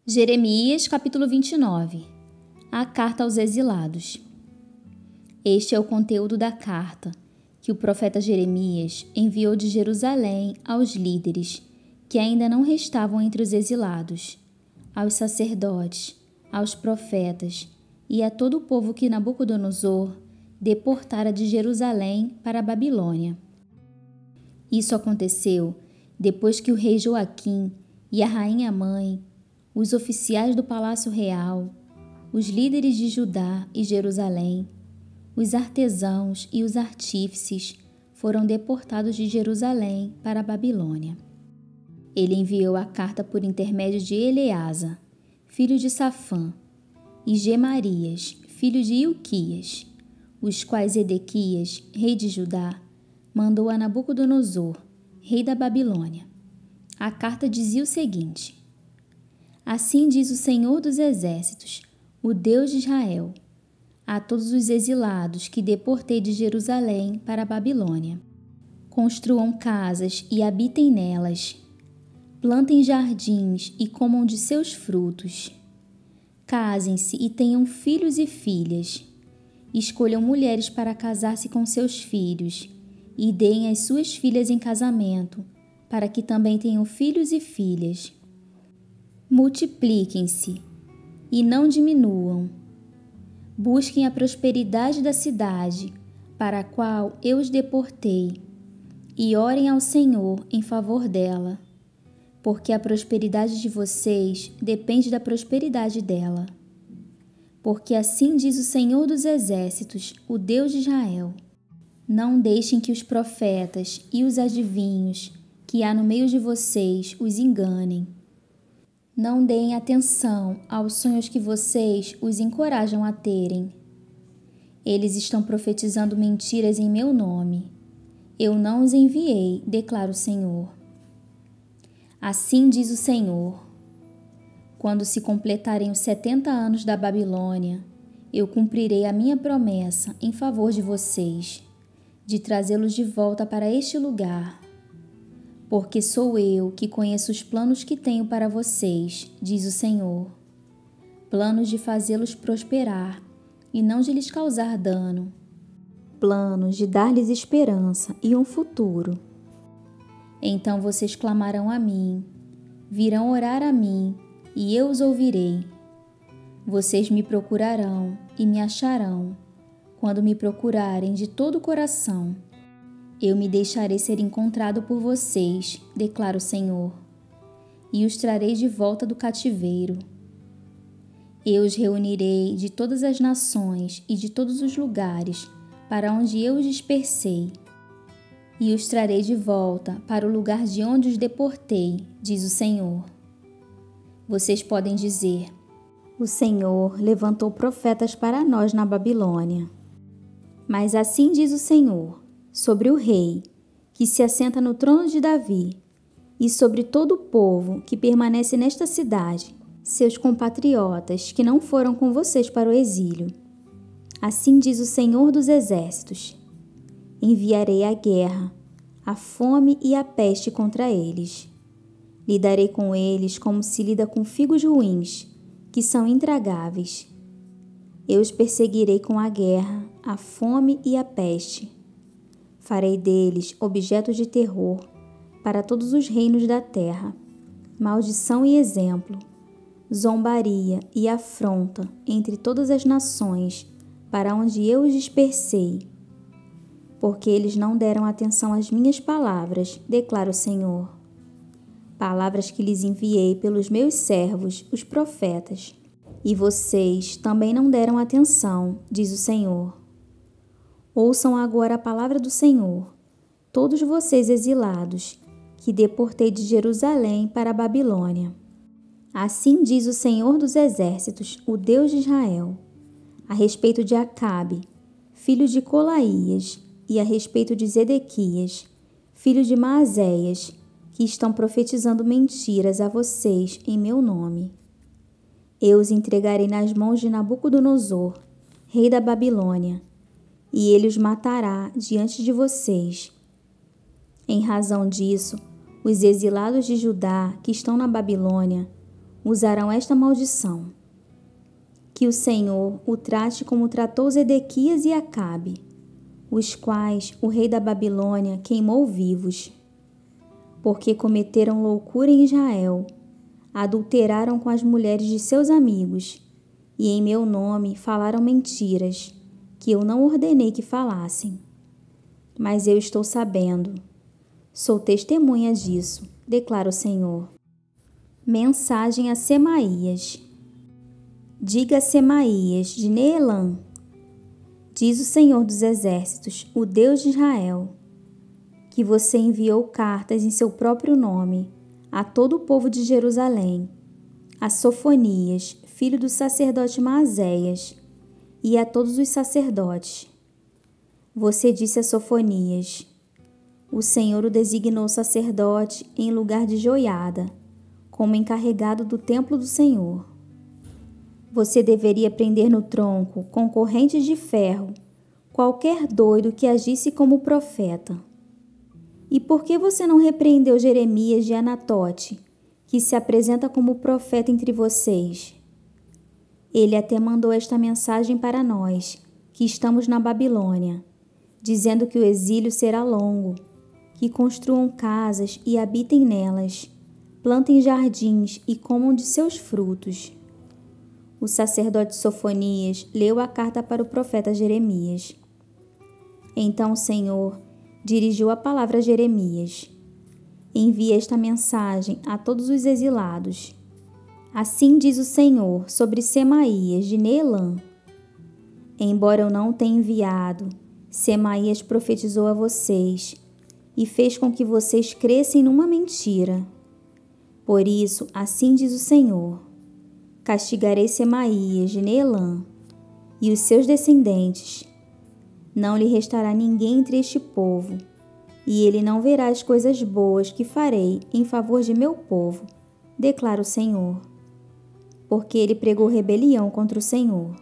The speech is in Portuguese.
Jeremias capítulo 29. A carta aos exilados. Este é o conteúdo da carta que o profeta Jeremias enviou de Jerusalém aos líderes que ainda não restavam entre os exilados, aos sacerdotes, aos profetas e a todo o povo que Nabucodonosor deportara de Jerusalém para a Babilônia. Isso aconteceu depois que o rei Joaquim e a rainha mãe, os oficiais do Palácio Real, os líderes de Judá e Jerusalém, os artesãos e os artífices foram deportados de Jerusalém para a Babilônia. Ele enviou a carta por intermédio de Eleasa, filho de Safã, e Gemarias, filho de Ilquias, os quais Edequias, rei de Judá, mandou a Nabucodonosor, rei da Babilônia. A carta dizia o seguinte: Assim diz o Senhor dos Exércitos, o Deus de Israel, a todos os exilados que deportei de Jerusalém para a Babilônia. Construam casas e habitem nelas. Plantem jardins e comam de seus frutos. Casem-se e tenham filhos e filhas. Escolham mulheres para casar-se com seus filhos e deem as suas filhas em casamento, para que também tenham filhos e filhas. Multipliquem-se e não diminuam. Busquem a prosperidade da cidade para a qual eu os deportei e orem ao Senhor em favor dela, porque a prosperidade de vocês depende da prosperidade dela. Porque assim diz o Senhor dos Exércitos, o Deus de Israel: Não deixem que os profetas e os adivinhos que há no meio de vocês os enganem. Não deem atenção aos sonhos que vocês os encorajam a terem. Eles estão profetizando mentiras em meu nome. Eu não os enviei, declara o Senhor. Assim diz o Senhor: Quando se completarem os 70 anos da Babilônia, eu cumprirei a minha promessa em favor de vocês, de trazê-los de volta para este lugar. Porque sou eu que conheço os planos que tenho para vocês, diz o Senhor. Planos de fazê-los prosperar e não de lhes causar dano. Planos de dar-lhes esperança e um futuro. Então vocês clamarão a mim, virão orar a mim, e eu os ouvirei. Vocês me procurarão e me acharão, quando me procurarem de todo o coração. Eu me deixarei ser encontrado por vocês, declara o Senhor, e os trarei de volta do cativeiro. Eu os reunirei de todas as nações e de todos os lugares para onde eu os dispersei, e os trarei de volta para o lugar de onde os deportei, diz o Senhor. Vocês podem dizer: O Senhor levantou profetas para nós na Babilônia. Mas assim diz o Senhor sobre o rei que se assenta no trono de Davi e sobre todo o povo que permanece nesta cidade, seus compatriotas que não foram com vocês para o exílio. Assim diz o Senhor dos Exércitos: Enviarei a guerra, a fome e a peste contra eles. Lidarei com eles como se lida com figos ruins, que são intragáveis. Eu os perseguirei com a guerra, a fome e a peste. Farei deles objetos de terror para todos os reinos da terra, maldição e exemplo, zombaria e afronta entre todas as nações para onde eu os dispersei. Porque eles não deram atenção às minhas palavras, declara o Senhor. Palavras que lhes enviei pelos meus servos, os profetas. E vocês também não deram atenção, diz o Senhor. Ouçam agora a palavra do Senhor, todos vocês exilados, que deportei de Jerusalém para a Babilônia. Assim diz o Senhor dos Exércitos, o Deus de Israel, a respeito de Acabe, filho de Colaías, e a respeito de Zedequias, filho de Maazéias, que estão profetizando mentiras a vocês em meu nome. Eu os entregarei nas mãos de Nabucodonosor, rei da Babilônia, e ele os matará diante de vocês. Em razão disso, os exilados de Judá que estão na Babilônia usarão esta maldição: que o Senhor o trate como tratou Zedequias e Acabe, os quais o rei da Babilônia queimou vivos, porque cometeram loucura em Israel, adulteraram com as mulheres de seus amigos, e em meu nome falaram mentiras, que eu não ordenei que falassem. Mas eu estou sabendo, sou testemunha disso, declara o Senhor. Mensagem a Semaías. Diga a Semaías de Neelã: diz o Senhor dos Exércitos, o Deus de Israel, que você enviou cartas em seu próprio nome a todo o povo de Jerusalém, a Sofonias, filho do sacerdote Maazéias, e a todos os sacerdotes. Você disse a Sofonias: o Senhor o designou sacerdote em lugar de Joiada, como encarregado do templo do Senhor. Você deveria prender no tronco, com correntes de ferro, qualquer doido que agisse como profeta. E por que você não repreendeu Jeremias de Anatote, que se apresenta como profeta entre vocês? Ele até mandou esta mensagem para nós, que estamos na Babilônia, dizendo que o exílio será longo, que construam casas e habitem nelas, plantem jardins e comam de seus frutos. O sacerdote Sofonias leu a carta para o profeta Jeremias. Então o Senhor dirigiu a palavra a Jeremias: envia esta mensagem a todos os exilados. Assim diz o Senhor sobre Semaías de Neelã: embora eu não o tenha enviado, Semaías profetizou a vocês e fez com que vocês crescem numa mentira. Por isso, assim diz o Senhor: castigarei Semaías de Neelã e os seus descendentes. Não lhe restará ninguém entre este povo, e ele não verá as coisas boas que farei em favor de meu povo, declara o Senhor, porque ele pregou rebelião contra o Senhor.